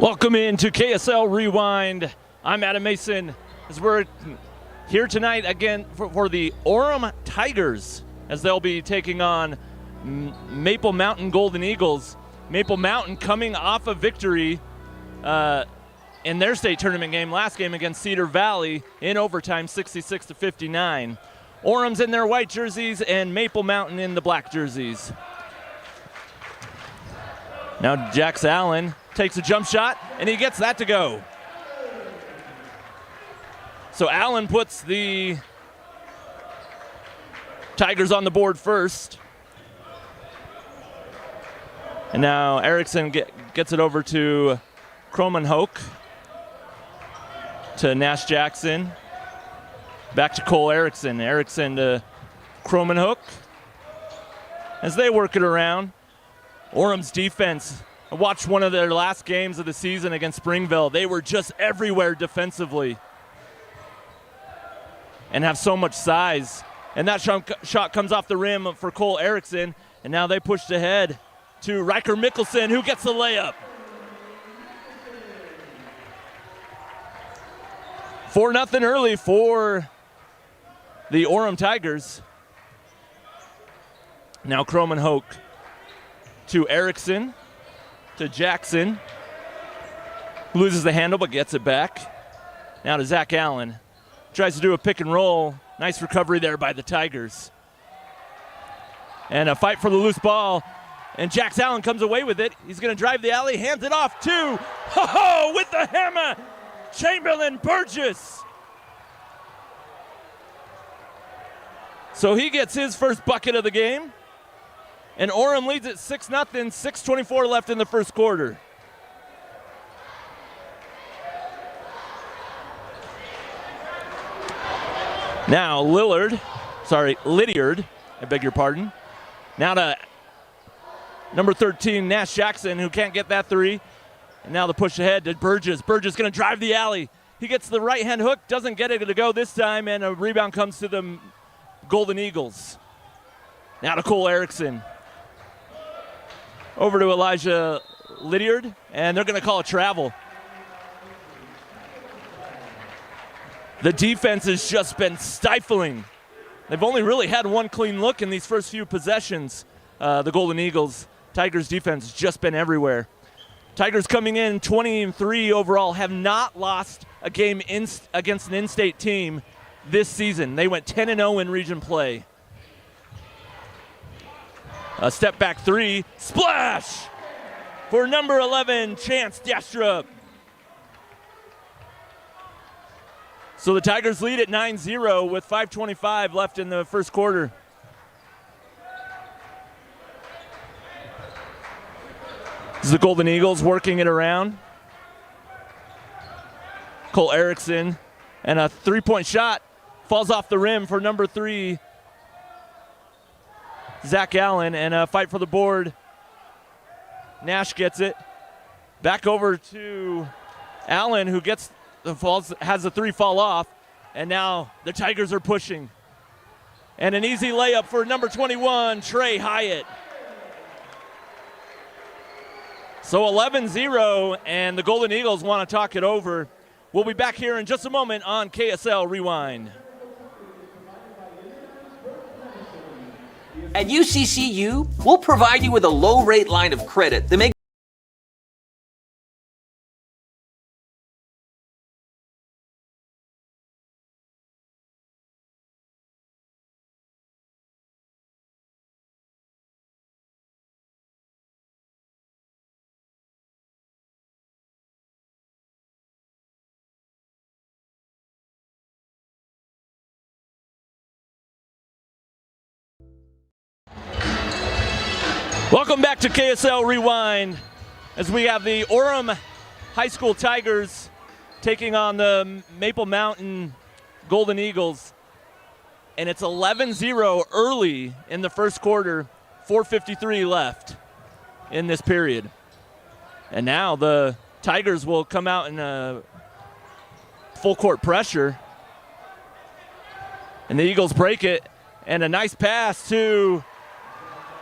Welcome into KSL Rewind. I'm Adam Mason as we're here tonight again for the Orem Tigers as they'll be taking on Maple Mountain Golden Eagles. Maple Mountain coming off a victory in their state tournament game, last game against Cedar Valley in overtime, 66-59. Orem's in their white jerseys and Maple Mountain in the black jerseys. Now Jax Allen takes a jump shot, and he gets that to go. So Allen puts the Tigers on the board first. And now Erickson gets it over to Kromenhoek, to Nash Jackson. Back to Cole Erickson. Erickson to Kromenhoek as they work it around. Orem's defense, I watched one of their last games of the season against Springville. They were just everywhere defensively and have so much size. And that shot comes off the rim for Cole Erickson, and now they pushed ahead to Riker Mickelson, who gets the layup. 4-0 early for the Orem Tigers. Now Kromenhoek to Erickson, to Jackson, loses the handle but gets it back. Now to Zach Allen, tries to do a pick and roll. Nice recovery there by the Tigers. And a fight for the loose ball, and Jax Allen comes away with it. He's going to drive the alley, hands it off to, with the hammer, Chamberlain Burgess. So he gets his first bucket of the game. And Orem leads at 6-0, 6:24 left in the first quarter. Now Lydiard, I beg your pardon. Now to number 13, Nash Jackson, who can't get that three. And now the push ahead to Burgess. Burgess going to drive the alley. He gets the right-hand hook, doesn't get it to go this time, and a rebound comes to the Golden Eagles. Now to Cole Erickson. Over to Elijah Lydiard, and they're going to call a travel. The defense has just been stifling. They've only really had one clean look in these first few possessions, the Golden Eagles. Tigers' defense has just been everywhere. Tigers coming in 20-3 overall, have not lost a game against an in-state team this season. They went 10-0 in region play. A step back three, splash for number 11, Chance Dastrup. So the Tigers lead at 9-0 with 5:25 left in the first quarter. This is the Golden Eagles working it around. Cole Erickson, and a three-point shot falls off the rim for number 3, Zach Allen, and a fight for the board. Nash gets it. Back over to Allen, who gets the falls, has the three fall off, and now the Tigers are pushing. And an easy layup for number 21, Trey Hyatt. So 11-0, and the Golden Eagles want to talk it over. We'll be back here in just a moment on KSL Rewind. At UCCU, we'll provide you with a low-rate line of credit that makes Welcome back to KSL Rewind as we have the Orem High School Tigers taking on the Maple Mountain Golden Eagles. And it's 11-0 early in the first quarter, 4:53 left in this period. And now the Tigers will come out in a full court pressure. And the Eagles break it, and a nice pass to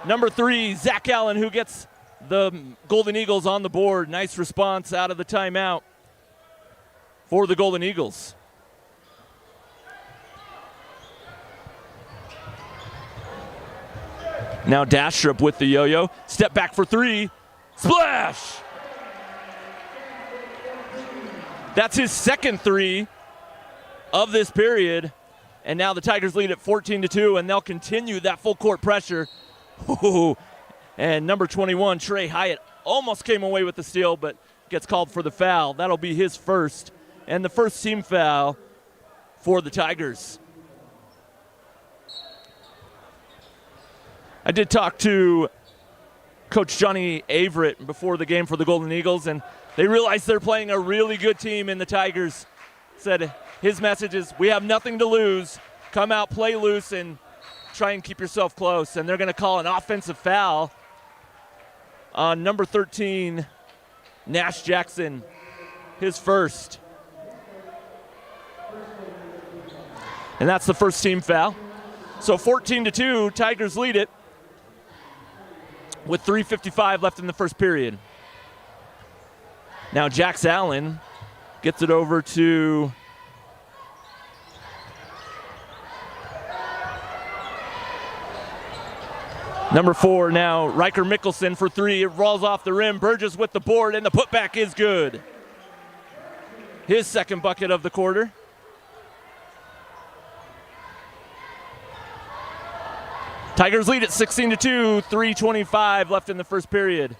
number 3, Zach Allen, who gets the Golden Eagles on the board. Nice response out of the timeout for the Golden Eagles. Now Dastrup with the yo-yo. Step back for three. Splash! That's his second three of this period. And now the Tigers lead at 14-2, and they'll continue that full court pressure. Ooh. And number 21, Trey Hyatt, almost came away with the steal, but gets called for the foul. That'll be his first, and the first team foul for the Tigers. I did talk to Coach Johnny Averett before the game for the Golden Eagles, and they realize they're playing a really good team in the Tigers. Said his message is, we have nothing to lose. Come out, play loose, and try and keep yourself close. And they're going to call an offensive foul on number 13, Nash Jackson, his first. And that's the first team foul. So 14-2, Tigers lead it with 3:55 left in the first period. Now Jax Allen gets it over to number 4 now, Riker Mickelson for three. It rolls off the rim. Burgess with the board, and the putback is good. His second bucket of the quarter. Tigers lead at 16-2, 3:25 left in the first period.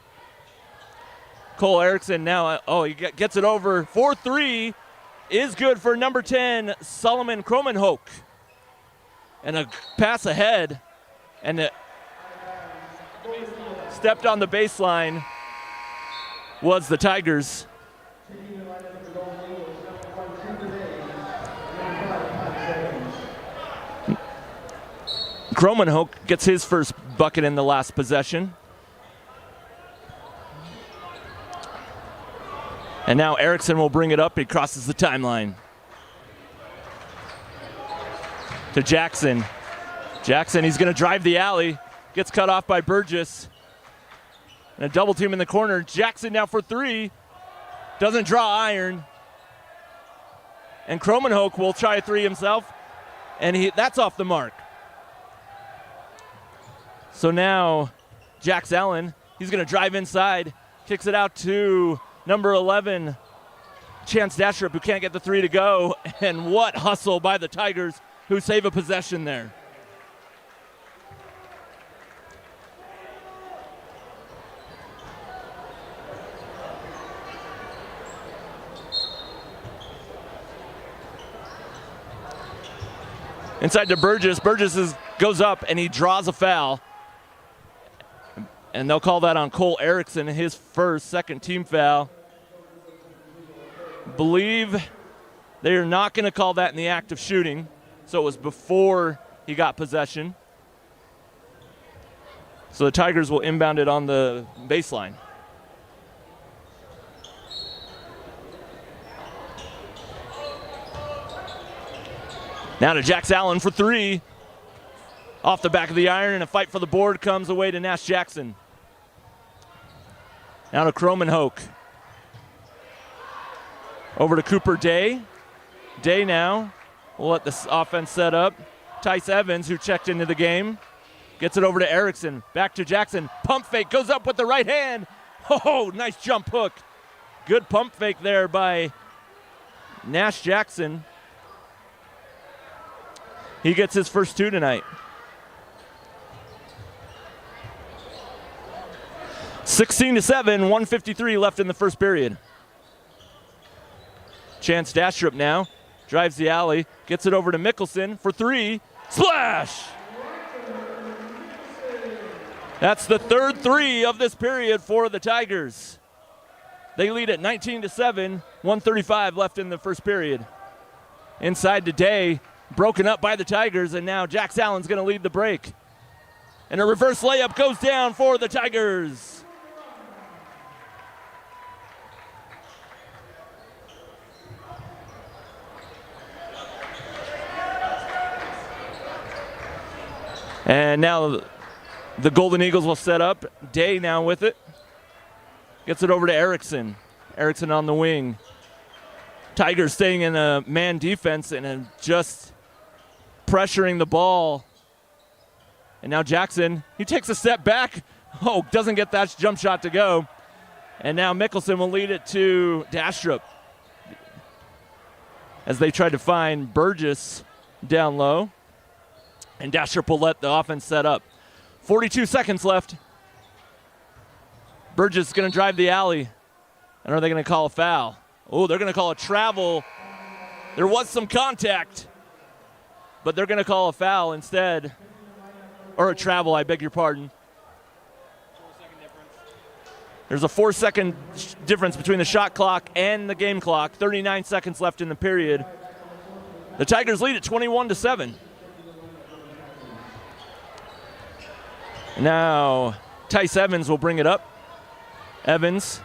Cole Erickson now, he gets it over. 4-3 is good for number 10, Solomon Kromenhoek. And a pass ahead, and it stepped on the baseline was the Tigers. Kromenhoek gets his first bucket in the last possession. And now Erickson will bring it up. He crosses the timeline to Jackson. Jackson, he's going to drive the alley. Gets cut off by Burgess. And a double team in the corner. Jackson now for three. Doesn't draw iron. And Kromenhoek will try a three himself. And that's off the mark. So now Jax Allen, he's going to drive inside. Kicks it out to number 11, Chance Dastrup, who can't get the three to go. And what hustle by the Tigers, who save a possession there. Inside to Burgess. Burgess goes up, and he draws a foul. And they'll call that on Cole Erickson, his second team foul. Believe they are not going to call that in the act of shooting, so it was before he got possession. So the Tigers will inbound it on the baseline. Now to Jax Allen for three. Off the back of the iron, and a fight for the board comes away to Nash Jackson. Now to Kromenhoek. Over to Cooper Day. Day now will let this offense set up. Tice Evans, who checked into the game, gets it over to Erickson. Back to Jackson. Pump fake, goes up with the right hand. Oh, nice jump hook. Good pump fake there by Nash Jackson. He gets his first two tonight. 16-7, 1:53 left in the first period. Chance Dastrup now drives the alley, gets it over to Mickelson for three. Splash! That's the third three of this period for the Tigers. They lead at 19-7, 1:35 left in the first period. Inside to Day, broken up by the Tigers, and now Jax Allen's going to lead the break. And a reverse layup goes down for the Tigers. And now the Golden Eagles will set up. Day now with it. Gets it over to Erickson. Erickson on the wing. Tigers staying in a man defense and just pressuring the ball. And now Jackson, he takes a step back. Oh, doesn't get that jump shot to go. And now Mickelson will lead it to Dastrup as they try to find Burgess down low. And Dastrup will let the offense set up. 42 seconds left. Burgess is going to drive the alley. And are they going to call a foul? Oh, they're going to call a travel. There was some contact, but they're going to call a foul instead. Or a travel, I beg your pardon. There's a 4-second difference between the shot clock and the game clock. 39 seconds left in the period. The Tigers lead at 21-7. Now, Tice Evans will bring it up. Evans,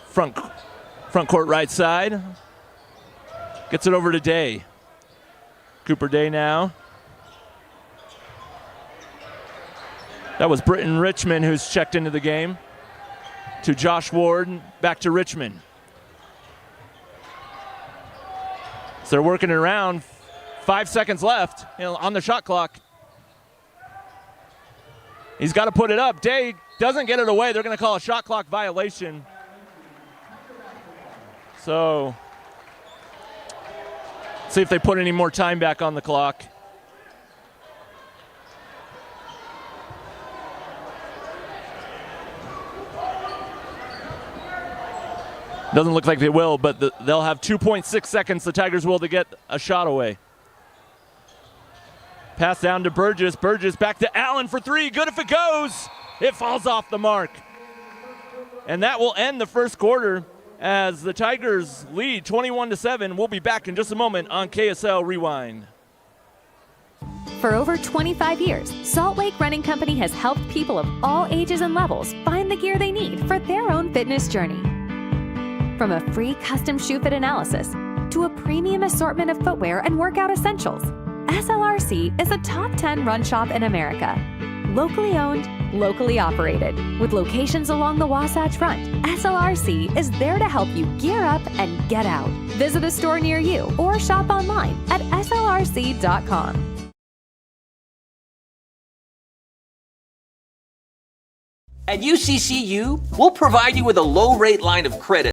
front court right side. Gets it over to Day. Cooper Day now. That was Britton Richmond who's checked into the game. To Josh Ward, back to Richmond. So they're working it around. 5 seconds left on the shot clock. He's got to put it up. Day doesn't get it away. They're going to call a shot clock violation. So, see if they put any more time back on the clock. Doesn't look like they will, but they'll have 2.6 seconds, the Tigers will, to get a shot away. Pass down to Burgess. Burgess back to Allen for three. Good if it goes. It falls off the mark. And that will end the first quarter as the Tigers lead 21-7. We'll be back in just a moment on KSL Rewind. For over 25 years, Salt Lake Running Company has helped people of all ages and levels find the gear they need for their own fitness journey. From a free custom shoe fit analysis to a premium assortment of footwear and workout essentials, SLRC is a top 10 run shop in America. Locally owned, locally operated. With locations along the Wasatch Front, SLRC is there to help you gear up and get out. Visit a store near you or shop online at slrc.com. At UCCU, we'll provide you with a low-rate line of credit.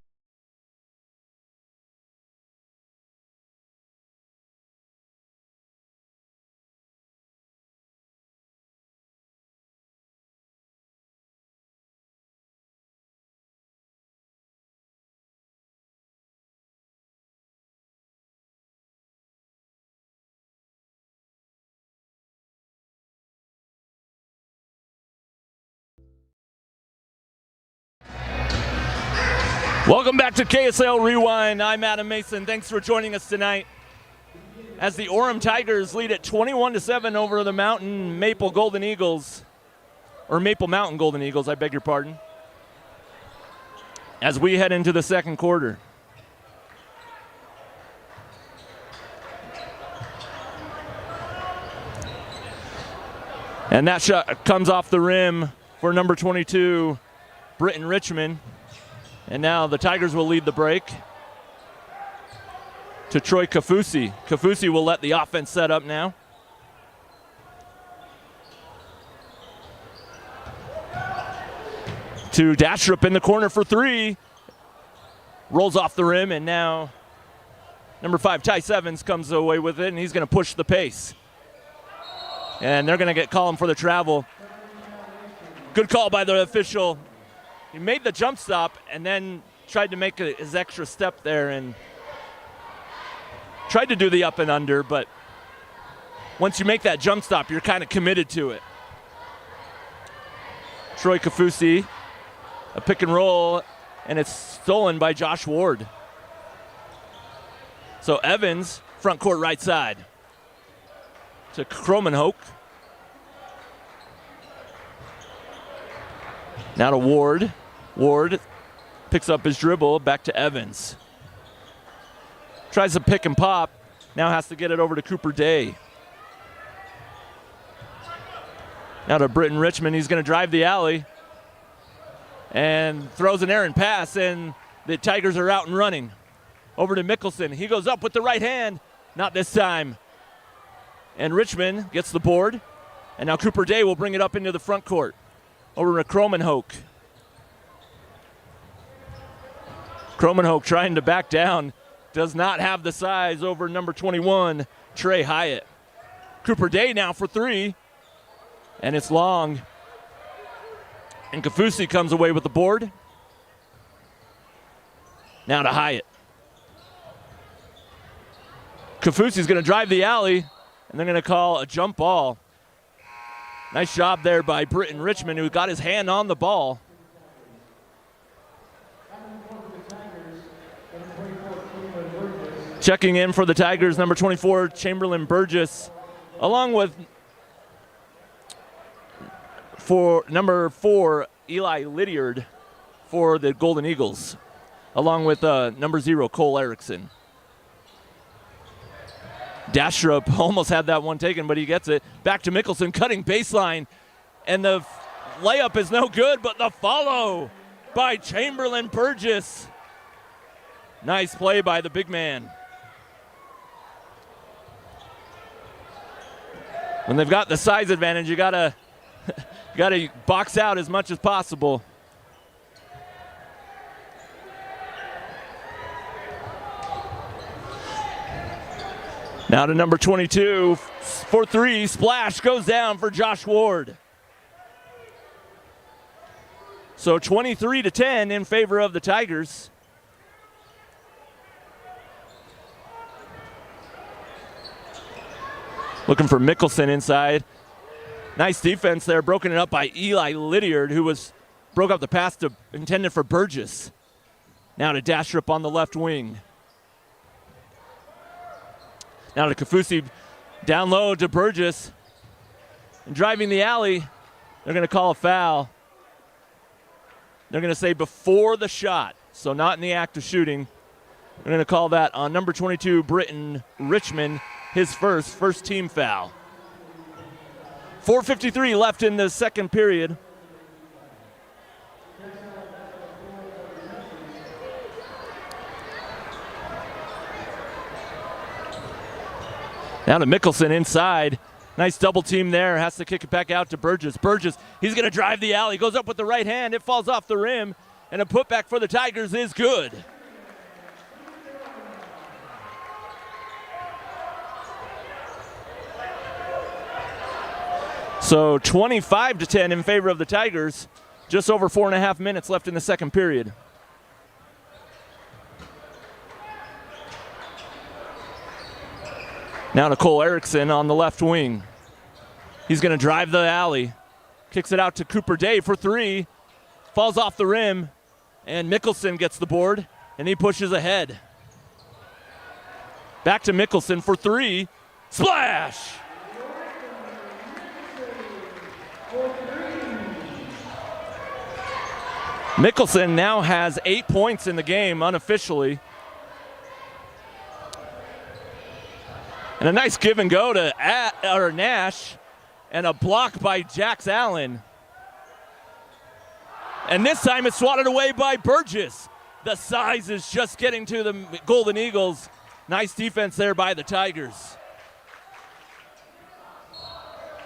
Welcome back to KSL Rewind. I'm Adam Mason. Thanks for joining us tonight as the Orem Tigers lead at 21-7 over the Maple Golden Eagles, or Maple Mountain Golden Eagles, I beg your pardon, as we head into the second quarter. And that shot comes off the rim for number 22, Britton Richmond. And now the Tigers will lead the break to Troy Kafusi. Kafusi will let the offense set up now. To Dastrup in the corner for three. Rolls off the rim, and now number 5, Tice Evans, comes away with it, and he's going to push the pace. And they're going to call him for the travel. Good call by the official. He made the jump stop and then tried to make his extra step there and tried to do the up and under, but once you make that jump stop, you're kind of committed to it. Troy Kafusi, a pick and roll, and it's stolen by Josh Ward. So Evans, front court right side to Kromenhoek. Now to Ward. Ward picks up his dribble, back to Evans. Tries to pick and pop, now has to get it over to Cooper Day. Now to Britton Richmond, he's going to drive the alley. and throws an errant pass, and the Tigers are out and running. Over to Mickelson. He goes up with the right hand. Not this time. And Richmond gets the board. And now Cooper Day will bring it up into the front court. Over to Kromenhoek. Kromenhoek trying to back down. Does not have the size over number 21, Trey Hyatt. Cooper Day now for three. And it's long. And Kafusi comes away with the board. Now to Hyatt. Kafusi's going to drive the alley, and they're going to call a jump ball. Nice job there by Britton Richmond, who got his hand on the ball. Checking in for the Tigers, number 24, Chamberlain Burgess, along with for number 4, Eli Lydiard for the Golden Eagles, along with number 0, Cole Erickson. Dastrup almost had that one taken, but he gets it. Back to Mickelson, cutting baseline. And the layup is no good, but the follow by Chamberlain Burgess. Nice play by the big man. When they've got the size advantage, you gotta box out as much as possible. Now to number 22 for three. Splash goes down for Josh Ward. So 23-10 in favor of the Tigers. Looking for Mickelson inside. Nice defense there, broken it up by Eli Lydiard, who broke up the pass intended for Burgess. Now to Dastrup on the left wing. Now to Kafusi, down low to Burgess. And driving the alley, they're going to call a foul. They're going to say before the shot, so not in the act of shooting. They're going to call that on number 22, Britton Richmond, his first team foul. 4:53 left in the second period. Now to Mickelson inside. Nice double team there. Has to kick it back out to Burgess. Burgess, he's going to drive the alley. Goes up with the right hand. It falls off the rim. And a putback for the Tigers is good. So 25-10 in favor of the Tigers. Just over 4.5 minutes left in the second period. Now to Cole Erickson on the left wing. He's going to drive the alley. Kicks it out to Cooper Day for three. Falls off the rim. And Mickelson gets the board. And he pushes ahead. Back to Mickelson for three. Splash! Mickelson now has 8 points in the game unofficially. And a nice give and go to Nash, and a block by Jax Allen. And this time it's swatted away by Burgess. The size is just getting to the Golden Eagles. Nice defense there by the Tigers.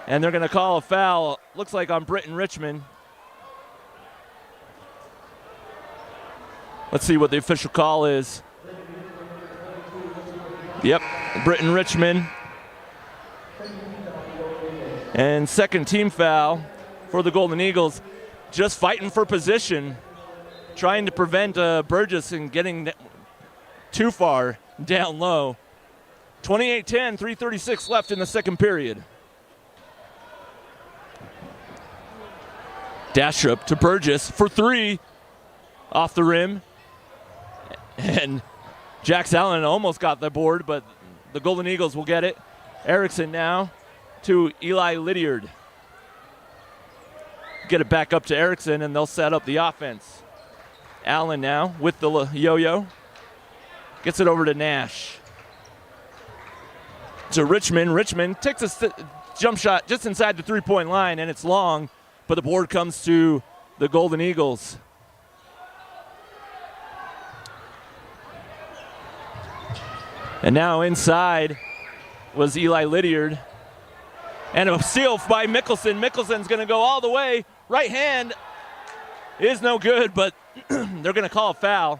And they're going to call a foul, looks like on Britton Richmond. Let's see what the official call is. Yep, Britton Richmond. And second team foul for the Golden Eagles. Just fighting for position, trying to prevent Burgess from getting too far down low. 28-10, 3:36 left in the second period. Dastrup to Burgess for three. Off the rim. And Jax Allen almost got the board, but the Golden Eagles will get it. Erickson now to Eli Lydiard. Get it back up to Erickson, and they'll set up the offense. Allen now with the yo-yo. Gets it over to Nash. To Richmond. Richmond takes a jump shot just inside the three-point line, and it's long, but the board comes to the Golden Eagles. And now inside was Eli Lydiard. And a steal by Mickelson. Mickelson's going to go all the way. Right hand is no good, but they're going to call a foul.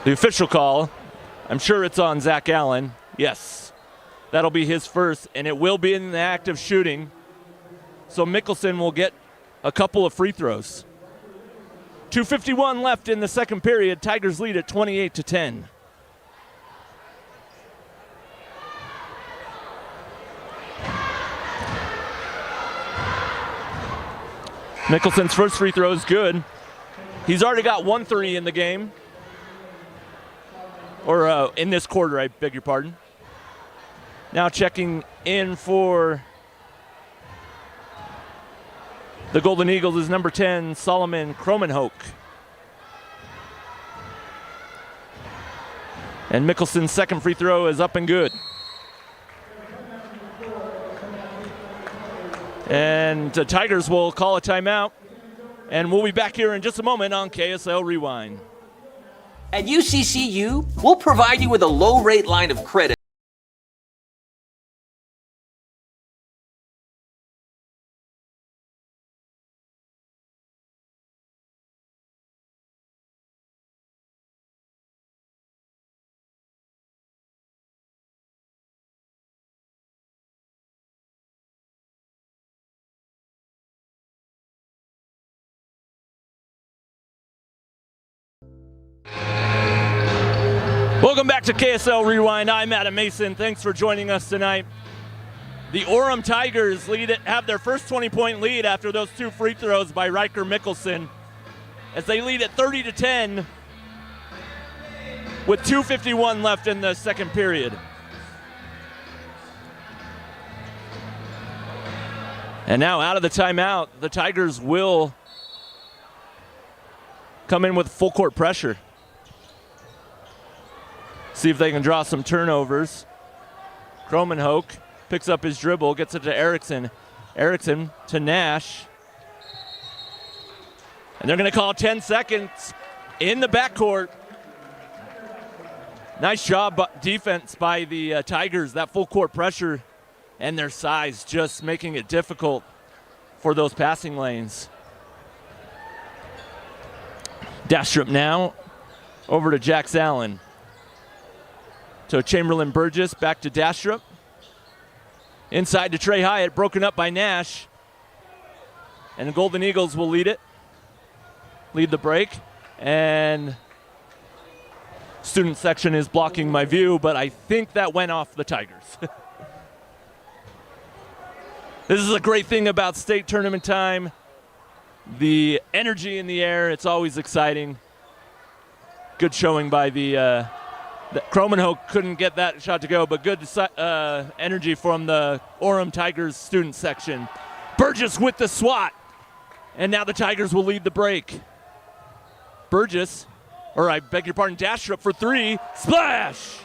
The official call, I'm sure it's on Zach Allen. Yes, that'll be his first, and it will be in the act of shooting. So Mickelson will get a couple of free throws. 2:51 left in the second period. Tigers lead at 28-10. Mickelson's first free throw is good. He's already got 1 3 in the game. Or in this quarter, I beg your pardon. Now checking in for the Golden Eagles is number 10, Solomon Kromenhoek. And Mickelson's second free throw is up and good. And the Tigers will call a timeout. And we'll be back here in just a moment on KSL Rewind. At UCCU, we'll provide you with a low-rate line of credit. Welcome back to KSL Rewind. I'm Adam Mason. Thanks for joining us tonight. The Orem Tigers have their first 20-point lead after those 2 free throws by Riker Mickelson, as they lead at 30-10 with 2:51 left in the second period. And now out of the timeout, the Tigers will come in with full court pressure. See if they can draw some turnovers. Kromenhoek picks up his dribble, gets it to Erickson. Erickson to Nash. And they're going to call 10 seconds in the backcourt. Nice job defense by the Tigers. That full court pressure and their size just making it difficult for those passing lanes. Dastrup now over to Jax Allen. To Chamberlain Burgess, back to Dastrup. Inside to Trey Hyatt, broken up by Nash. And the Golden Eagles will lead the break. And student section is blocking my view, but I think that went off the Tigers. This is a great thing about state tournament time. The energy in the air, it's always exciting. Good showing by the Kromenhoek couldn't get that shot to go, but good energy from the Orem Tigers student section. Burgess with the swat, and now the Tigers will lead the break. Burgess, or I beg your pardon, Dastrup for 3, splash!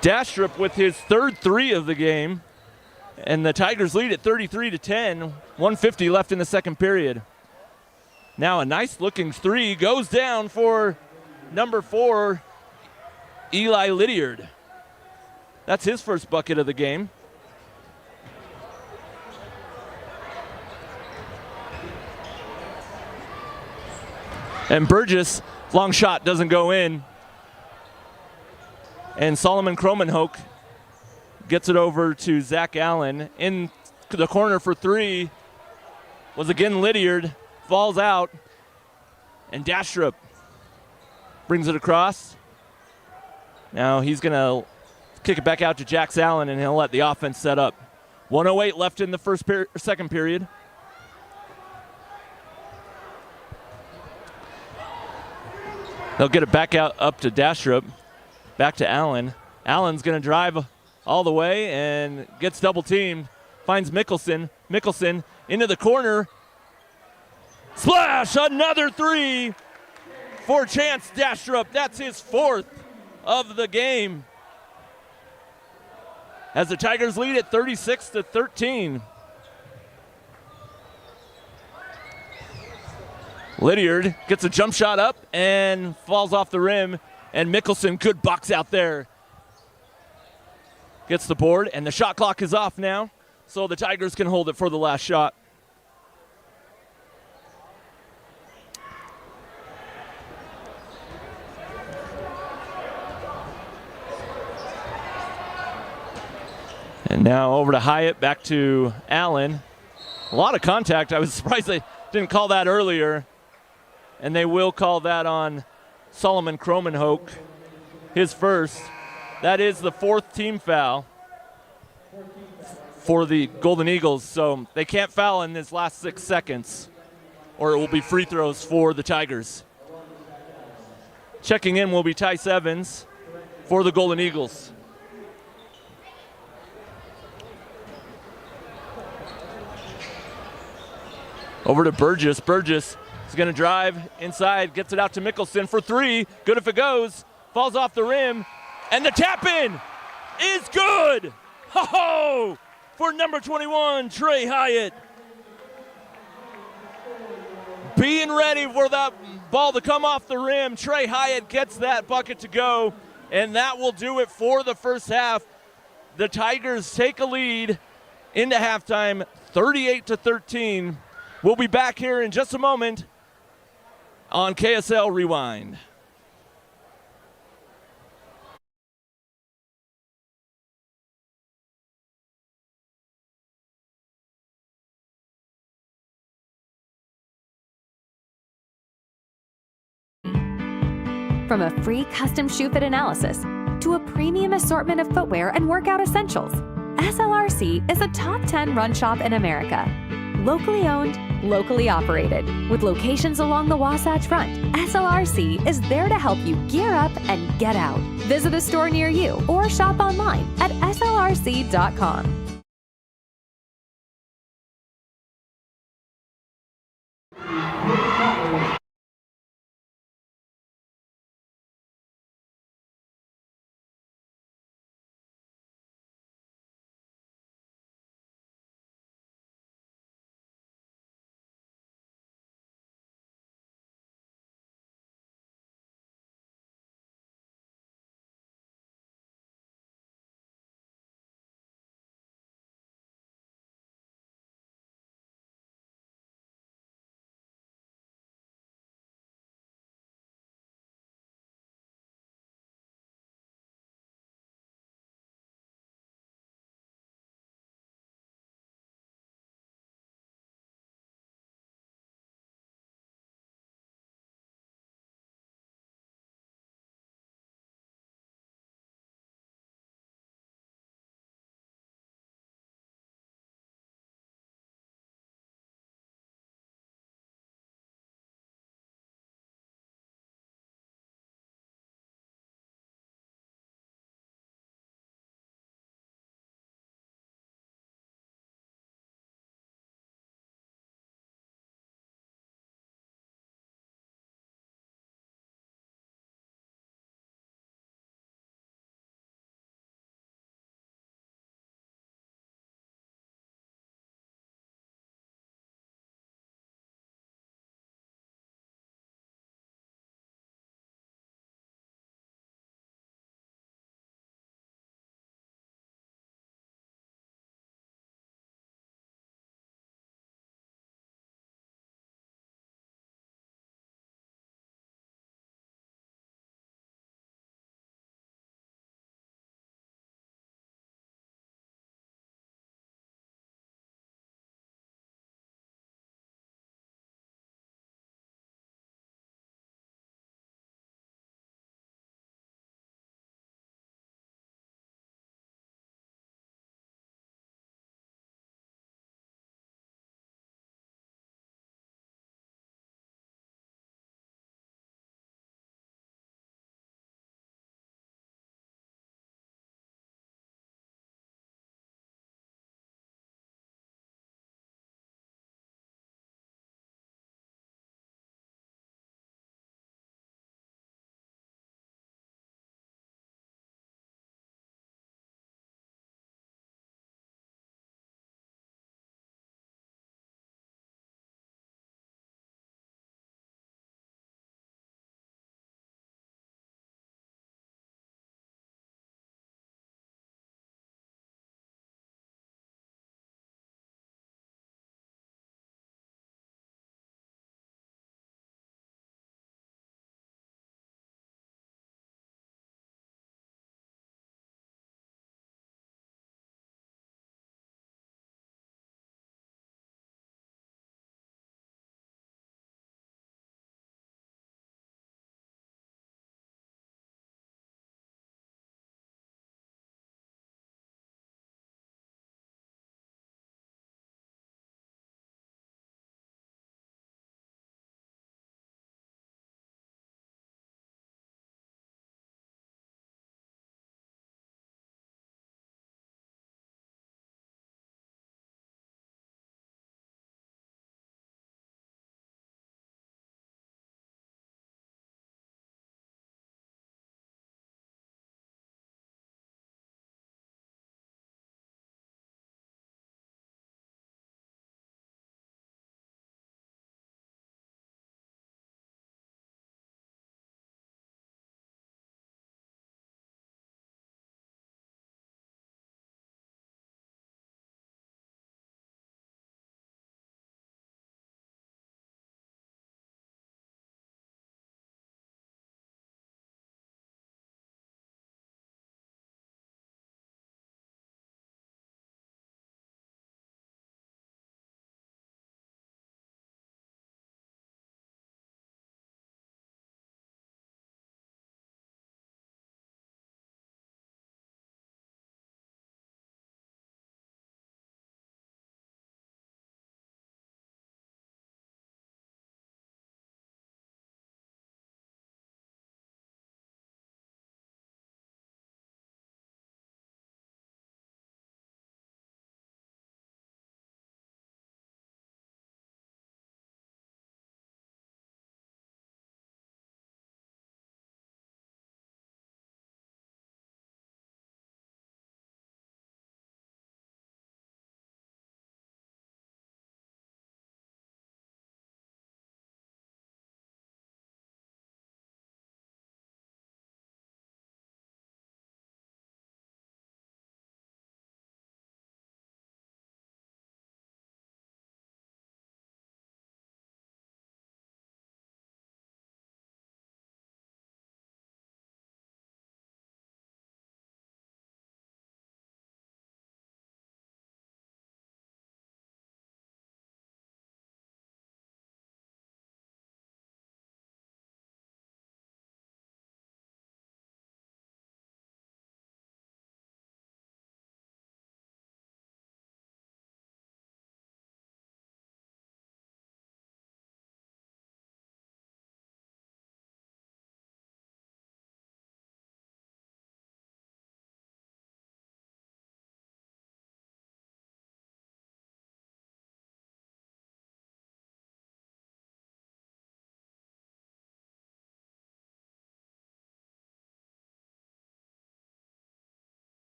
Dastrup with his third 3 of the game, and the Tigers lead at 33-10, 150 left in the second period. Now a nice looking 3 goes down for number 4, Eli Lydiard. That's his first bucket of the game. And Burgess, long shot doesn't go in. And Solomon Kromenhoek gets it over to Zach Allen. In the corner for 3 was again Lydiard. Falls out, and Dastrup brings it across. Now he's going to kick it back out to Jax Allen, and he'll let the offense set up. 1:08 left in the second period. They'll get it back out up to Dastrup, back to Allen. Allen's going to drive all the way and gets double teamed. Finds Mickelson. Mickelson into the corner. Splash! Another 3 for Chance Dastrup. That's his 4th of the game. as the Tigers lead at 36-13. Lydiard gets a jump shot up and falls off the rim, and Mickelson, good box out there. Gets the board, and the shot clock is off now, so the Tigers can hold it for the last shot. And now over to Hyatt, back to Allen. A lot of contact. I was surprised they didn't call that earlier. And they will call that on Solomon Cromenhoek, his first. That is the fourth team foul for the Golden Eagles. So they can't foul in this last 6 seconds, or it will be free throws for the Tigers. Checking in will be Tice Evans for the Golden Eagles. Over to Burgess. Burgess is going to drive inside, gets it out to Mickelson for three. Good if it goes. Falls off the rim. And the tap in is good. Ho-ho! For number 21, Trey Hyatt. Being ready for that ball to come off the rim. Trey Hyatt gets that bucket to go. And that will do it for the first half. The Tigers take a lead into halftime, 38-13. We'll be back here in just a moment on KSL Rewind. From a free custom shoe fit analysis to a premium assortment of footwear and workout essentials, SLRC is a top 10 run shop in America. Locally owned, locally operated. With locations along the Wasatch Front, SLRC is there to help you gear up and get out. Visit a store near you or shop online at slrc.com.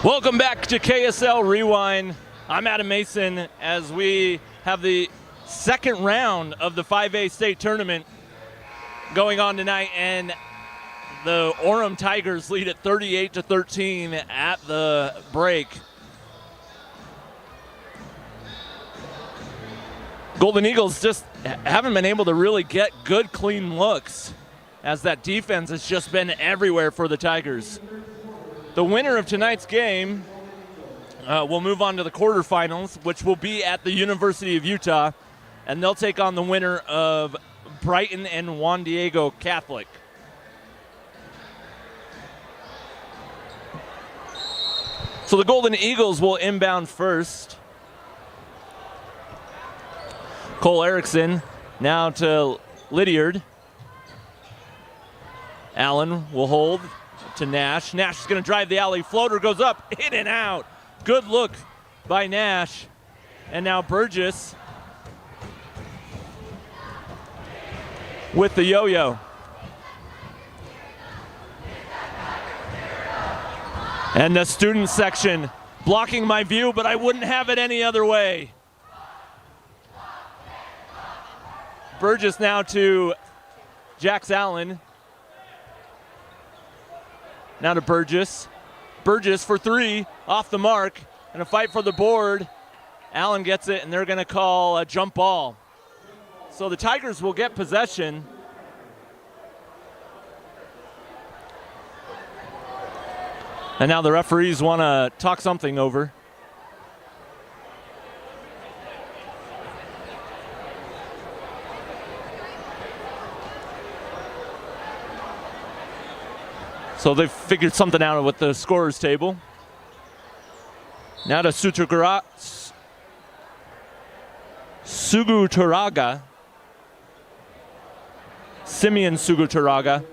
Welcome back to KSL Rewind. I'm Adam Mason as we have the second round of the 5A state tournament going on tonight, and the Orem Tigers lead at 38-13 at the break. Golden Eagles just haven't been able to really get good, clean looks as that defense has just been everywhere for the Tigers. The winner of tonight's game will move on to the quarterfinals, which will be at the University of Utah, and they'll take on the winner of Brighton and Juan Diego Catholic. So the Golden Eagles will inbound first. Cole Erickson now to Lydiard. Allen will hold to Nash. Nash is going to drive the alley. Floater goes up, in and out. Good look by Nash. And now Burgess with the yo-yo. And the student section blocking my view, but I wouldn't have it any other way. Burgess now to Jax Allen. Now to Burgess. Burgess for three, off the mark, and a fight for the board. Allen gets it, and they're going to call a jump ball. So the Tigers will get possession. And now the referees want to talk something over. So they've figured something out with the scorer's table. Now to Suguturaga. Simeon Suguturaga.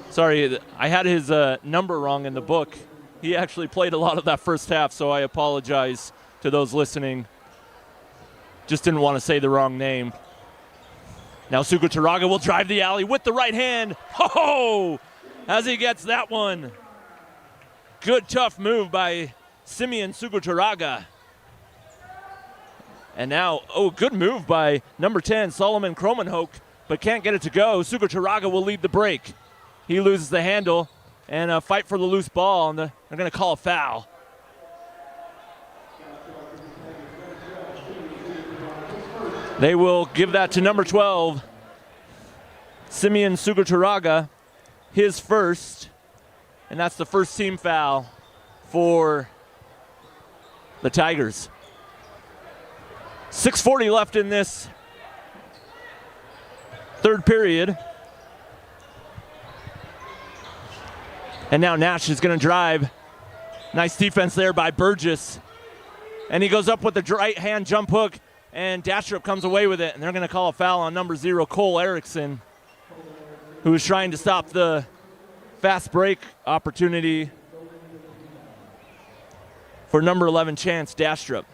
Sorry, I had his number wrong in the book. He actually played a lot of that first half, so I apologize to those listening. Just didn't want to say the wrong name. Now Suguturaga will drive the alley with the right hand. Ho-ho! As he gets that one. Good, tough move by Simeon Suguturaga. And now, good move by number 10, Solomon Kromenhoek, but can't get it to go. Suguturaga will lead the break. He loses the handle, and a fight for the loose ball, and they're going to call a foul. They will give that to number 12, Simeon Suguturaga, his first, and that's the first team foul for the Tigers. 6:40 left in this third period. And now Nash is going to drive. Nice defense there by Burgess. And he goes up with the right hand jump hook, and Dastrup comes away with it, and they're going to call a foul on number 0, Cole Erickson, who is trying to stop the fast break opportunity for number 11, Chance Dastrup.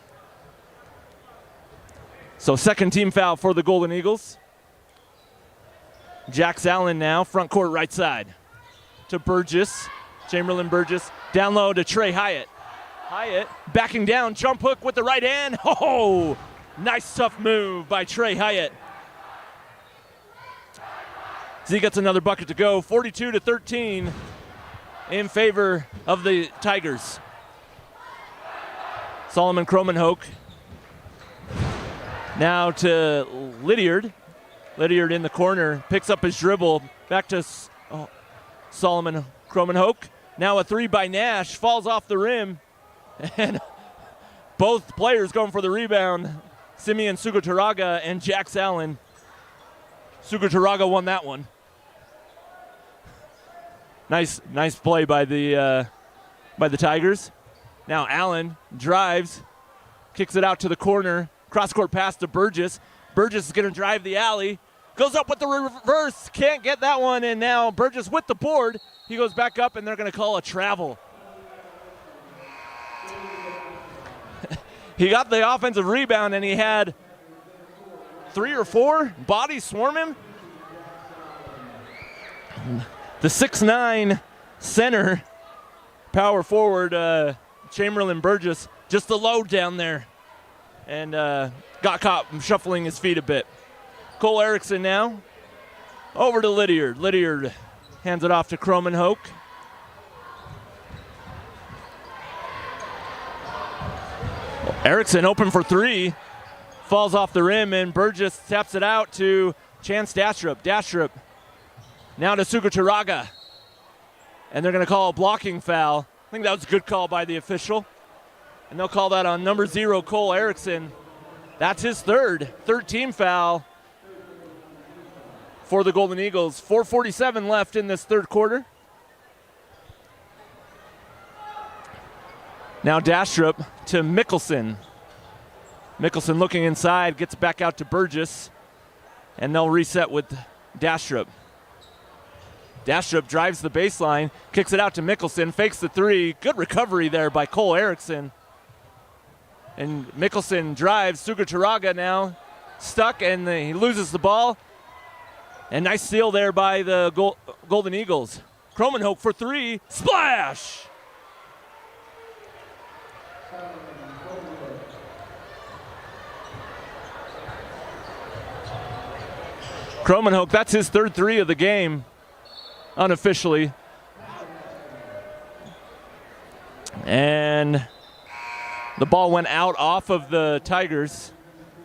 So second team foul for the Golden Eagles. Jax Allen now, front court right side to Burgess. Chamberlain Burgess, down low to Trey Hyatt. Hyatt backing down, jump hook with the right hand. Oh, nice tough move by Trey Hyatt. He gets another bucket to go, 42-13 in favor of the Tigers. Solomon Kromenhoek now to Lydiard. Lydiard in the corner, picks up his dribble, back to Solomon Kromenhoek. Now a three by Nash, falls off the rim, and both players going for the rebound, Simeon Suguturaga and Jax Allen. Suguturaga won that one. Nice play by the Tigers. Now Allen drives, kicks it out to the corner, cross-court pass to Burgess. Burgess is going to drive the alley, goes up with the reverse, can't get that one, and now Burgess with the board. He goes back up, and they're going to call a travel. He got the offensive rebound, and he had 3 or 4 bodies swarm him. The 6'9" center power forward, Chamberlain Burgess, just the load down there. And got caught shuffling his feet a bit. Cole Erickson now over to Lydiard. Lydiard hands it off to Cromenhoek. Erickson open for three. Falls off the rim, and Burgess taps it out to Chance Dastrup. Dastrup now to Suguturaga. And they're going to call a blocking foul. I think that was a good call by the official. And they'll call that on number 0, Cole Erickson. That's his third team foul for the Golden Eagles. 4:47 left in this third quarter. Now Dastrup to Mickelson. Mickelson looking inside, gets it back out to Burgess, and they'll reset with Dastrup. Dastrup drives the baseline, kicks it out to Mickelson, fakes the three. Good recovery there by Cole Erickson. And Mickelson drives. Suguturaga now stuck, and he loses the ball. And nice steal there by the Golden Eagles. Cromenhoek for three. Splash! Cromenhoek, that's his third three of the game, unofficially. And the ball went out off of the Tigers,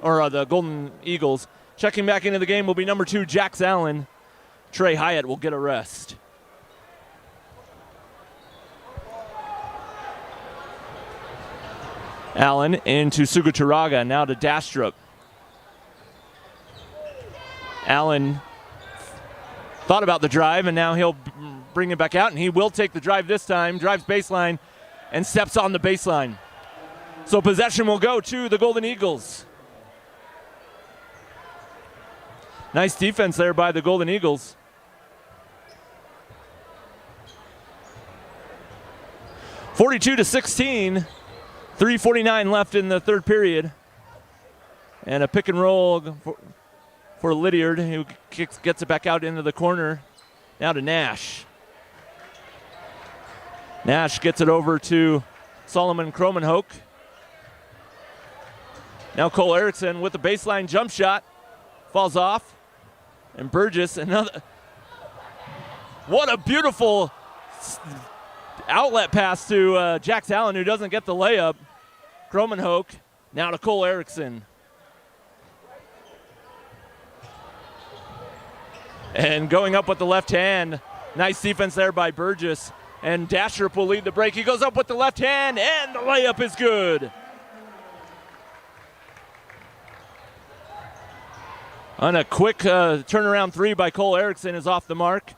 or the Golden Eagles. Checking back into the game will be number 2, Jax Allen. Trey Hyatt will get a rest. Allen into Suguturaga, now to Dastrup. Allen thought about the drive, and now he'll bring it back out, and he will take the drive this time. Drives baseline and steps on the baseline. So possession will go to the Golden Eagles. Nice defense there by the Golden Eagles. (42-16). 3:49 left in the third period. And a pick and roll for Lydiard, who gets it back out into the corner. Now to Nash. Nash gets it over to Solomon Cromenhoek. Now Cole Erickson with the baseline jump shot. Falls off. And Burgess, another. What a beautiful outlet pass to Jax Allen, who doesn't get the layup. Cromenhoek now to Cole Erickson. And going up with the left hand. Nice defense there by Burgess. And Dastrup will lead the break. He goes up with the left hand, and the layup is good. On a quick turnaround three by Cole Erickson is off the mark.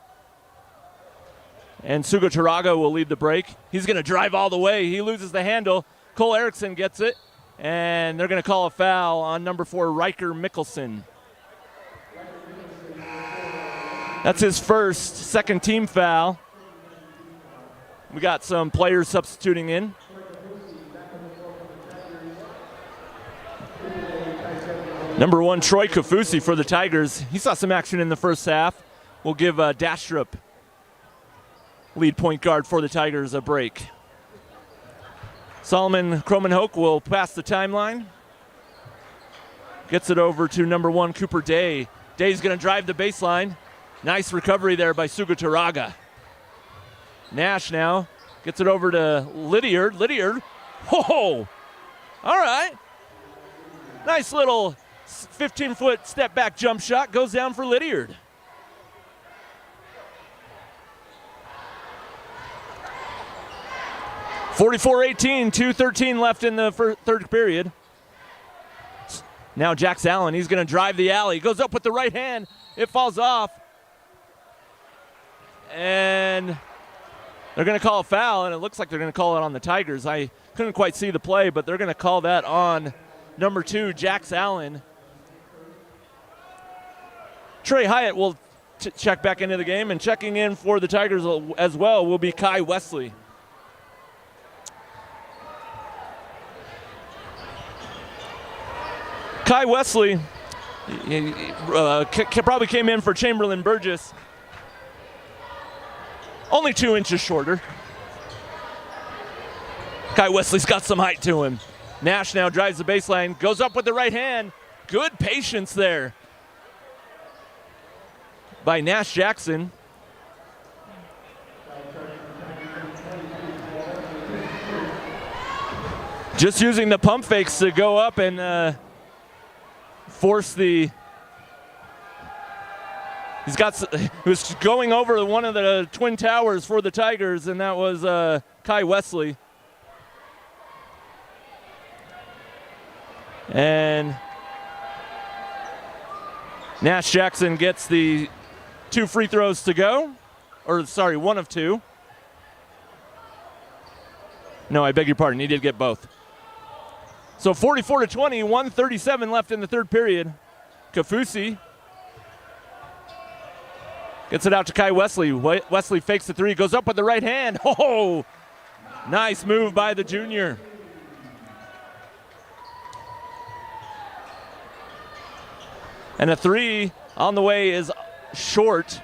And Suguturaga will lead the break. He's going to drive all the way. He loses the handle. Cole Erickson gets it. And they're going to call a foul on number 4, Riker Mickelson. That's his second team foul. We got some players substituting in. Number 1, Troy Kafusi for the Tigers. He saw some action in the first half. We'll give Dastrup, lead point guard for the Tigers, a break. Solomon Cromenhoek will pass the timeline. Gets it over to number 1, Cooper Day. Day's going to drive the baseline. Nice recovery there by Suguturaga. Nash now gets it over to Lydiard. Lydiard, whoa! All right. Nice little 15-foot step-back jump shot. Goes down for Lydiard. (44-18), 2:13 left in the third period. Now Jax Allen, he's going to drive the alley. Goes up with the right hand. It falls off. And they're going to call a foul, and it looks like they're going to call it on the Tigers. I couldn't quite see the play, but they're going to call that on number 2, Jax Allen. Trey Hyatt will check back into the game, and checking in for the Tigers as well will be Kai Wesley. Kai Wesley probably came in for Chamberlain Burgess. Only 2 inches shorter. Kai Wesley's got some height to him. Nash now drives the baseline, goes up with the right hand. Good patience there by Nash Jackson. Just using the pump fakes to go up and force the. He was going over one of the twin towers for the Tigers, and that was Kai Wesley. And Nash Jackson gets the 2 free throws to go. Or, sorry, 1 of 2. No, I beg your pardon. He did get both. So 44-20, 1:37 left in the third period. Kafusi gets it out to Kai Wesley. Wesley fakes the 3, goes up with the right hand. Oh, nice move by the junior. And a 3 on the way is short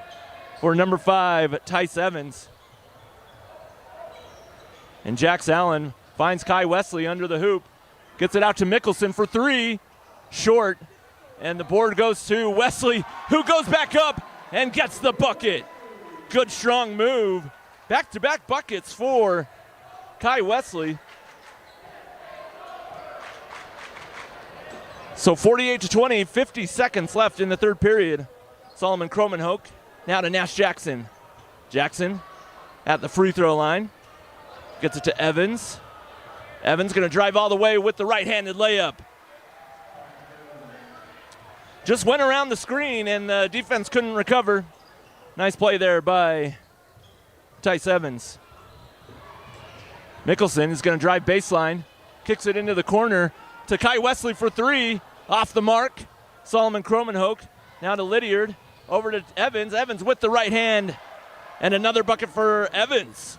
for number 5, Tice Evans. And Jax Allen finds Kai Wesley under the hoop. Gets it out to Mickelson for 3, short. And the board goes to Wesley, who goes back up and gets the bucket. Good strong move. Back-to-back buckets for Kai Wesley. So 48-20, 50 seconds left in the third period. Solomon Kromenhoek now to Nash Jackson. Jackson at the free throw line. Gets it to Evans. Evans going to drive all the way with the right-handed layup. Just went around the screen and the defense couldn't recover. Nice play there by Tice Evans. Mickelson is going to drive baseline. Kicks it into the corner to Kai Wesley for 3. Off the mark. Solomon Kromenhoek now to Lydiard. Over to Evans. Evans with the right hand. And another bucket for Evans.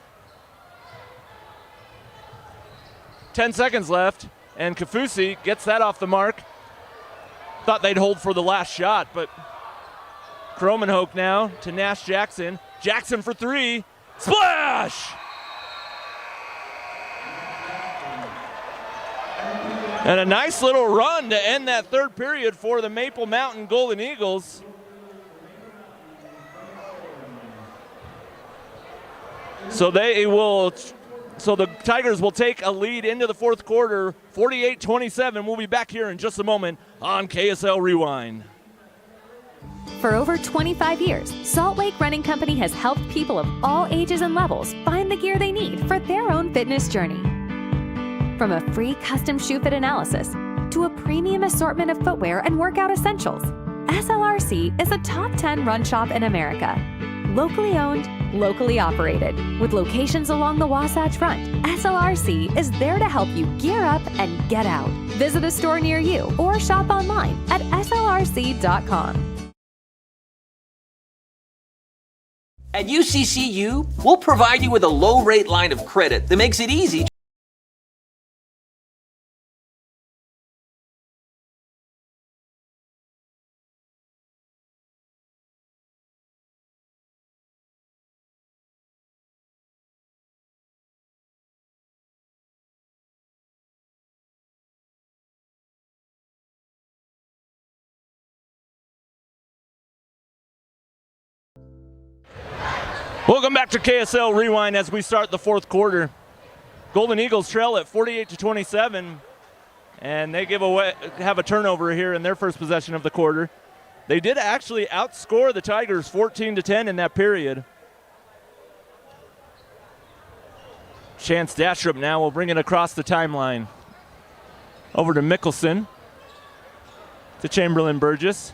10 seconds left. And Kafusi gets that off the mark. Thought they'd hold for the last shot, but Kromenhoek now to Nash Jackson. Jackson for 3. Splash! And a nice little run to end that third period for the Maple Mountain Golden Eagles. So the Tigers will take a lead into the fourth quarter, 48-27. We'll be back here in just a moment on KSL Rewind. For over 25 years, Salt Lake Running Company has helped people of all ages and levels find the gear they need for their own fitness journey. From a free custom shoe fit analysis to a premium assortment of footwear and workout essentials, SLRC is a top 10 run shop in America. Locally owned, locally operated. With locations along the Wasatch Front, SLRC is there to help you gear up and get out. Visit a store near you or shop online at slrc.com. At UCCU, we'll provide you with a low-rate line of credit that makes it easy. Welcome back to KSL Rewind as we start the fourth quarter. Golden Eagles trail at 48-27, and they have a turnover here in their first possession of the quarter. They did actually outscore the Tigers 14-10 in that period. Chance Dastrup now will bring it across the timeline. Over to Mickelson, to Chamberlain Burgess,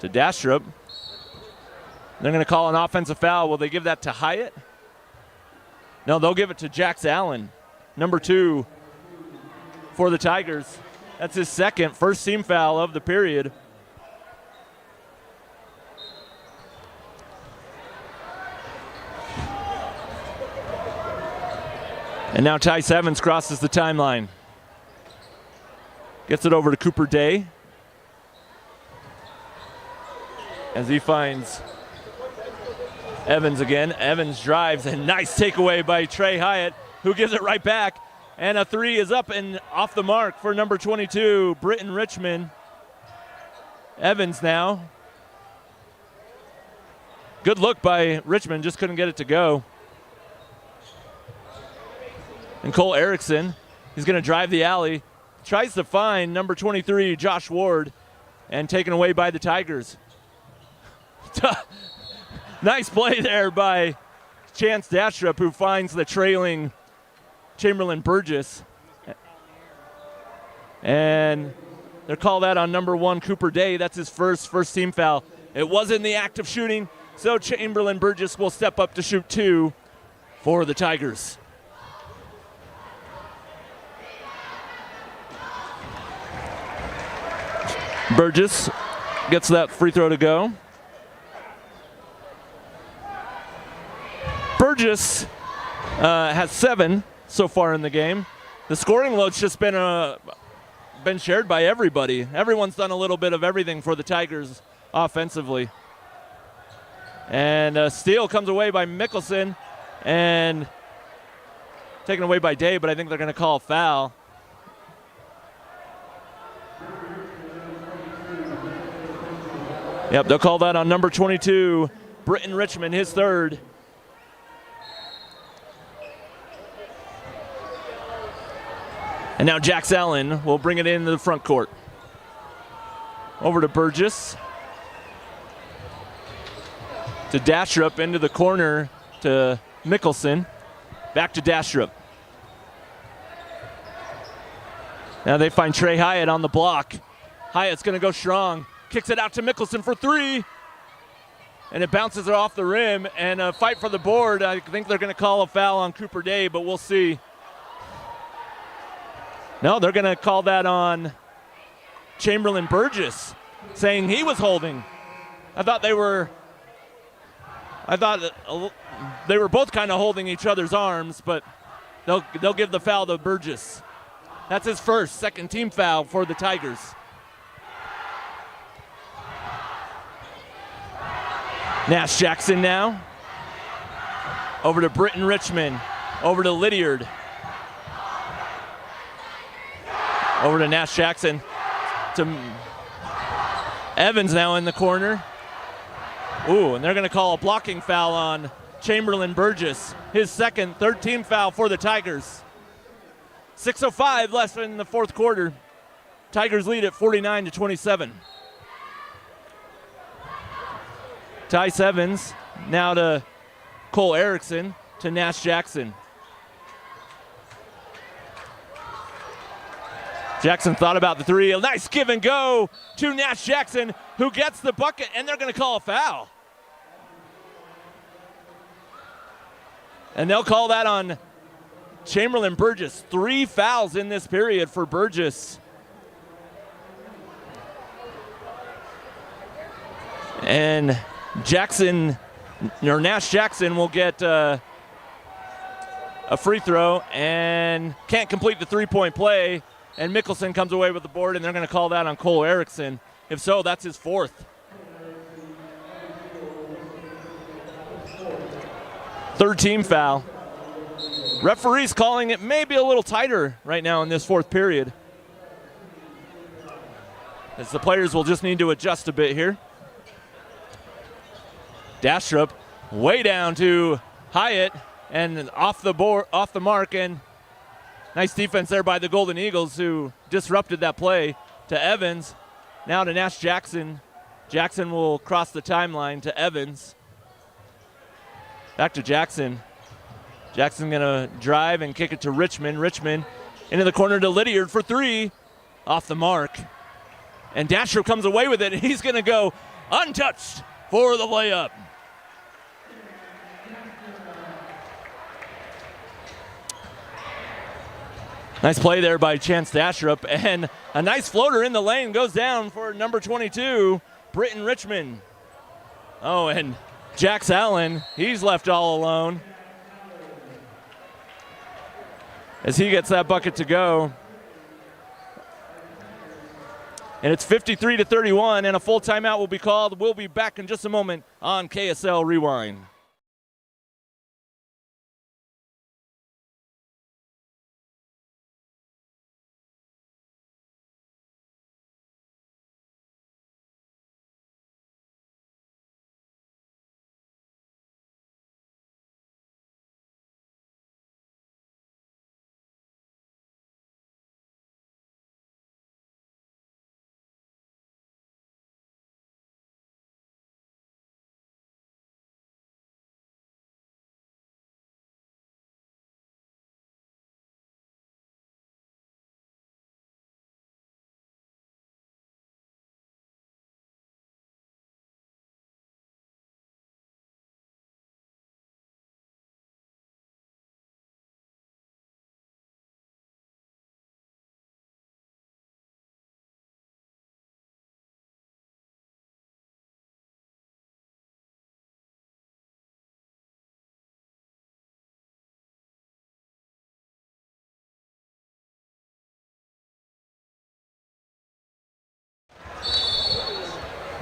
to Dastrup. They're going to call an offensive foul. Will they give that to Hyatt? No, they'll give it to Jax Allen, number 2 for the Tigers. That's his first team foul of the period. And now Tice Evans crosses the timeline. Gets it over to Cooper Day as he finds Evans again. Evans drives, and nice takeaway by Trey Hyatt, who gives it right back. And a three is up and off the mark for number 22, Britton Richmond. Evans now. Good look by Richmond, just couldn't get it to go. And Cole Erickson, he's going to drive the alley. Tries to find number 23, Josh Ward, and taken away by the Tigers. Nice play there by Chance Dastrup, who finds the trailing Chamberlain Burgess. And they're called out on number 1, Cooper Day. That's his first team foul. It was in the act of shooting, so Chamberlain Burgess will step up to shoot 2 for the Tigers. Burgess gets that free throw to go. Burgess has 7 so far in the game. The scoring load's just been shared by everybody. Everyone's done a little bit of everything for the Tigers offensively. And a steal comes away by Mickelson and taken away by Day, but I think they're going to call a foul. Yep, they'll call that on number 22, Britton Richmond, his 3rd. And now Jax Allen will bring it into the front court. Over to Burgess. To Dastrup into the corner to Mickelson. Back to Dastrup. Now they find Trey Hyatt on the block. Hyatt's going to go strong. Kicks it out to Mickelson for 3. And it bounces it off the rim. And a fight for the board. I think they're going to call a foul on Cooper Day, but we'll see. No, they're going to call that on Chamberlain Burgess, saying he was holding. I thought they were both kind of holding each other's arms, but they'll give the foul to Burgess. That's his second team foul for the Tigers. Nash Jackson now. Over to Britton Richmond. Over to Lydiard. Over to Nash Jackson. To Evans now in the corner. Ooh, and they're going to call a blocking foul on Chamberlain Burgess. His third team foul for the Tigers. 6:05 left in the fourth quarter. Tigers lead at 49-27. Tice Evans now to Cole Erickson to Nash Jackson. Jackson thought about the 3. A nice give and go to Nash Jackson, who gets the bucket, and they're going to call a foul. And they'll call that on Chamberlain Burgess. 3 fouls in this period for Burgess. And Nash Jackson will get a free throw and can't complete the 3-point play. And Mickelson comes away with the board, and they're going to call that on Cole Erickson. If so, that's his 4th. Third team foul. Referee's calling it maybe a little tighter right now in this 4th period, as the players will just need to adjust a bit here. Dastrup way down to Hyatt and off the mark, and nice defense there by the Golden Eagles, who disrupted that play. To Evans, now to Nash Jackson. Jackson will cross the timeline to Evans. Back to Jackson. Jackson gonna drive and kick it to Richmond. Richmond into the corner to Lydiard for 3. Off the mark. And Dastrup comes away with it, and he's gonna go untouched for the layup. Nice play there by Chance Dastrup, and a nice floater in the lane goes down for number 22, Britton Richmond. Oh, and Jax Allen, he's left all alone as he gets that bucket to go. And it's 53-31, and a full timeout will be called. We'll be back in just a moment on KSL Rewind.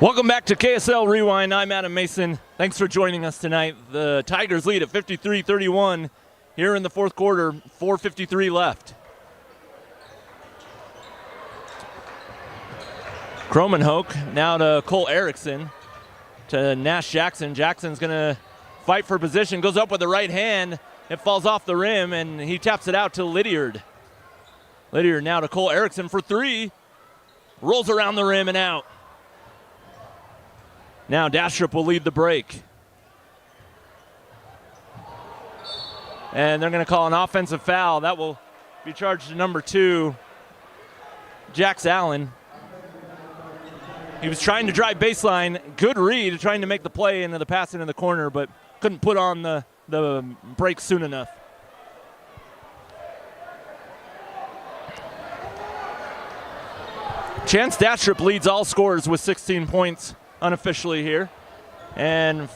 Welcome back to KSL Rewind. I'm Adam Mason. Thanks for joining us tonight. The Tigers lead at 53-31 here in the fourth quarter, 4:53 left. Kromenhoek now to Cole Erickson to Nash Jackson. Jackson's going to fight for position, goes up with the right hand. It falls off the rim, and he taps it out to Lydiard. Lydiard now to Cole Erickson for three. Rolls around the rim and out. Now Dastrup will lead the break. And they're going to call an offensive foul. That will be charged to number 2, Jax Allen. He was trying to drive baseline. Good read, trying to make the play into the pass into the corner, but couldn't put on the break soon enough. Chance Dastrup leads all scorers with 16 points unofficially here. And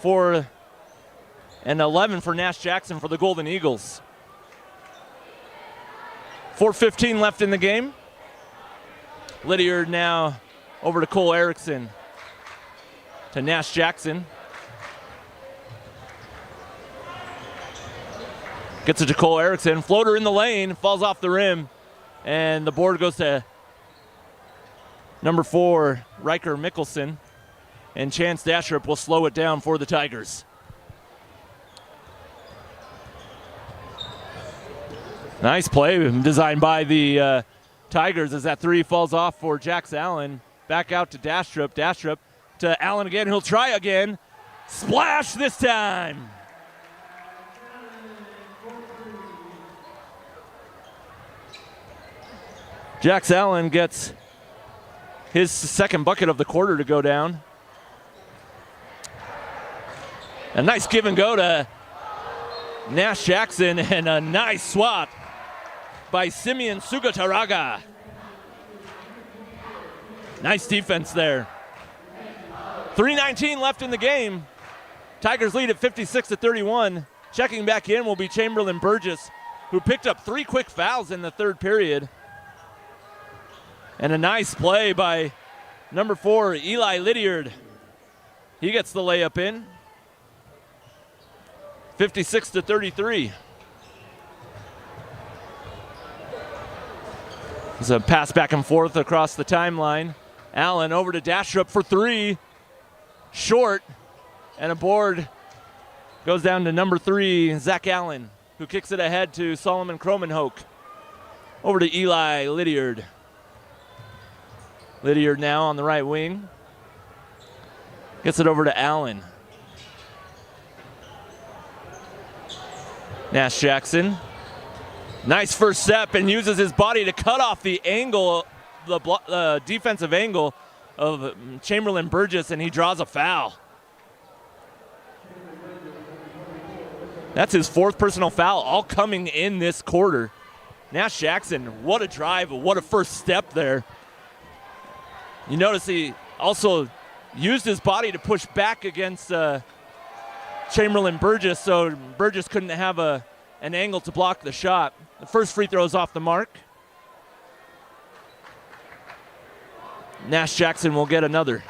11 for Nash Jackson for the Golden Eagles. 4:15 left in the game. Lydiard now over to Cole Erickson. To Nash Jackson. Gets it to Cole Erickson. Floater in the lane. Falls off the rim. And the board goes to number 4, Riker Mickelson. And Chance Dastrup will slow it down for the Tigers. Nice play designed by the Tigers as that three falls off for Jax Allen. Back out to Dastrup. Dastrup to Allen again. He'll try again. Splash this time. Jax Allen gets his second bucket of the quarter to go down. A nice give and go to Nash Jackson and a nice swat by Simeon Sugataraga. Nice defense there. 3:19 left in the game. Tigers lead at 56-31. Checking back in will be Chamberlain Burgess, who picked up 3 quick fouls in the third period. And a nice play by number 4, Eli Lydiard. He gets the layup in. 56-33. There's a pass back and forth across the timeline. Allen over to Dastrup for 3. Short. And a board goes down to number 3, Zach Allen, who kicks it ahead to Solomon Kromenhoek. Over to Eli Lydiard. Lydiard now on the right wing. Gets it over to Allen. Nash Jackson. Nice first step and uses his body to cut off the angle, the defensive angle of Chamberlain Burgess, and he draws a foul. That's his 4th personal foul, all coming in this quarter. Nash Jackson, what a drive, what a first step there. You notice he also used his body to push back against Chamberlain Burgess, so Burgess couldn't have an angle to block the shot. The first free throw is off the mark. Nash Jackson will get another.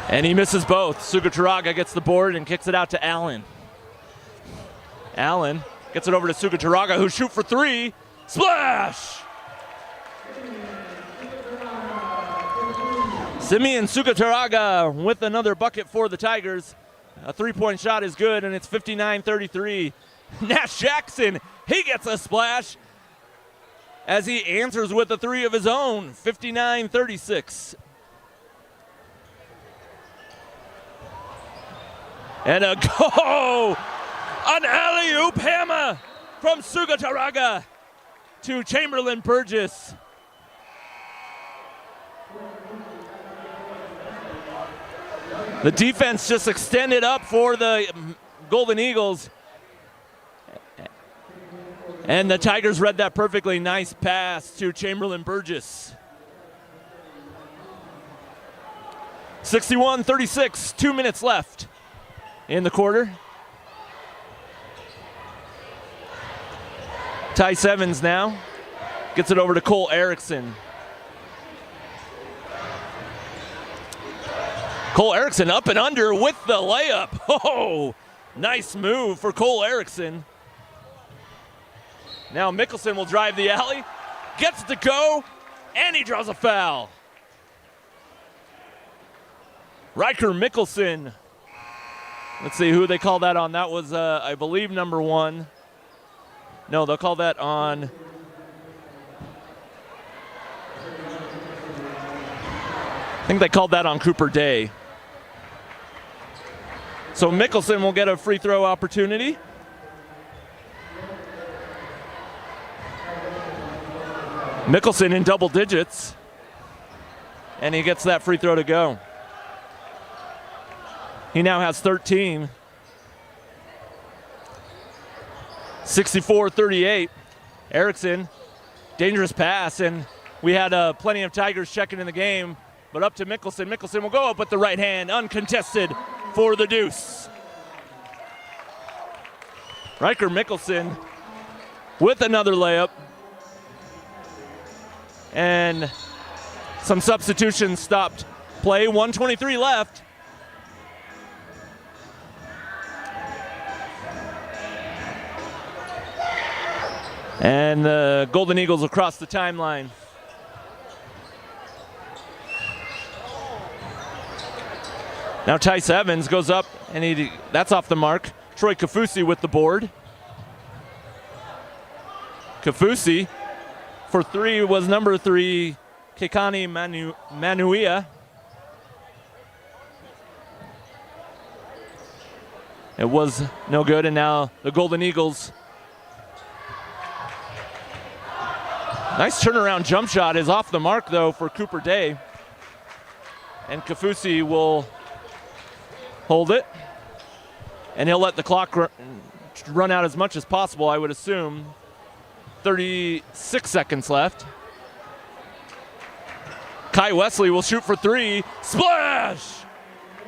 And he misses both. Sugataraga gets the board and kicks it out to Allen. Allen gets it over to Sugataraga, who shoot for 3. Splash! Simeon Sugataraga with another bucket for the Tigers. A 3-point shot is good, and it's 59-33. Nash Jackson, he gets a splash as he answers with a 3 of his own. 59-36. And a go! An alley-oop hammer from Sugataraga to Chamberlain Burgess. The defense just extended up for the Golden Eagles. And the Tigers read that perfectly. Nice pass to Chamberlain Burgess. 61-36, 2 minutes left in the quarter. Ty Evans now Gets it over to Cole Erickson. Cole Erickson up and under with the layup. Oh, nice move for Cole Erickson. Now Mickelson will drive the alley, gets it to go, and he draws a foul. Riker Mickelson. Let's see who they call that on. That was, I believe, number 1. No, they'll call that on. I think they called that on Cooper Day. So Mickelson will get a free throw opportunity. Mickelson in double digits. And he gets that free throw to go. He now has 13. 64-38. Erickson, dangerous pass, and we had plenty of Tigers checking in the game, but up to Mickelson. Mickelson will go up with the right hand, uncontested for the deuce. Riker Mickelson with another layup. And some substitutions stopped play. 1:23 left. And the Golden Eagles across the timeline. Now Tice Evans goes up, and that's off the mark. Troy Kafusi with the board. Kafusi for 3 was number 3, Kekani Manuia. It was no good, and now the Golden Eagles. Nice turnaround jump shot is off the mark, though, for Cooper Day. And Kafusi will hold it. And he'll let the clock run out as much as possible, I would assume. 36 seconds left. Kai Wesley will shoot for 3. Splash!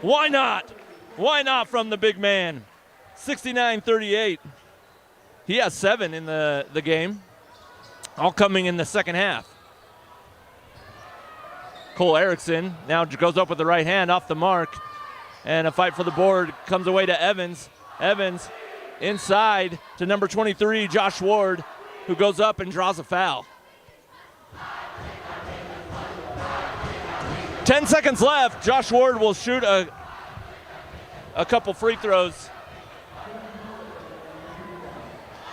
Why not? Why not from the big man? 69-38. He has 7 in the game. All coming in the second half. Cole Erickson now goes up with the right hand off the mark. And a fight for the board comes away to Evans. Evans inside to number 23, Josh Ward, who goes up and draws a foul. 10 seconds left. Josh Ward will shoot a couple free throws,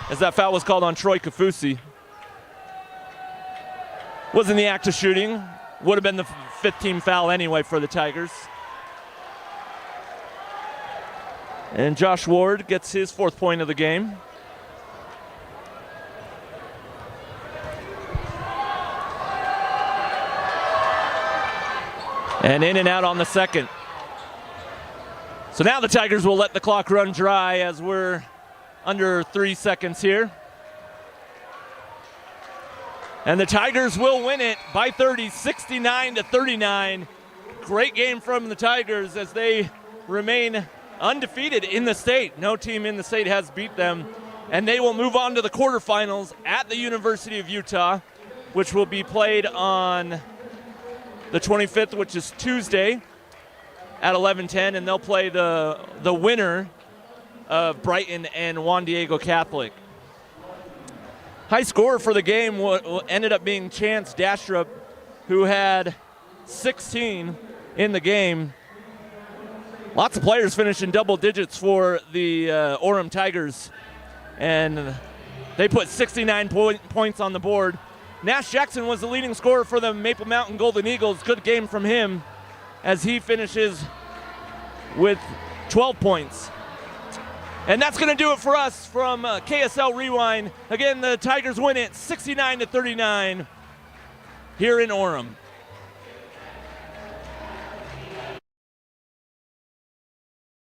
as that foul was called on Troy Kafusi. Was in the act of shooting. Would have been the 5th team foul anyway for the Tigers. And Josh Ward gets his 4th point of the game. And in and out on the second. So now the Tigers will let the clock run dry as we're under 3 seconds here. And the Tigers will win it by 30, 69-39. Great game from the Tigers as they remain undefeated in the state. No team in the state has beat them. And they will move on to the quarterfinals at the University of Utah, which will be played on the 25th, which is Tuesday at 11:10. And they'll play the winner of Brighton and Juan Diego Catholic. High scorer for the game ended up being Chance Dastrup, who had 16 in the game. Lots of players finishing double digits for the Orem Tigers, and they put 69 points on the board. Nash Jackson was the leading scorer for the Maple Mountain Golden Eagles. Good game from him as he finishes with 12 points. And that's going to do it for us from KSL Rewind. Again, the Tigers win it 69-39 here in Orem.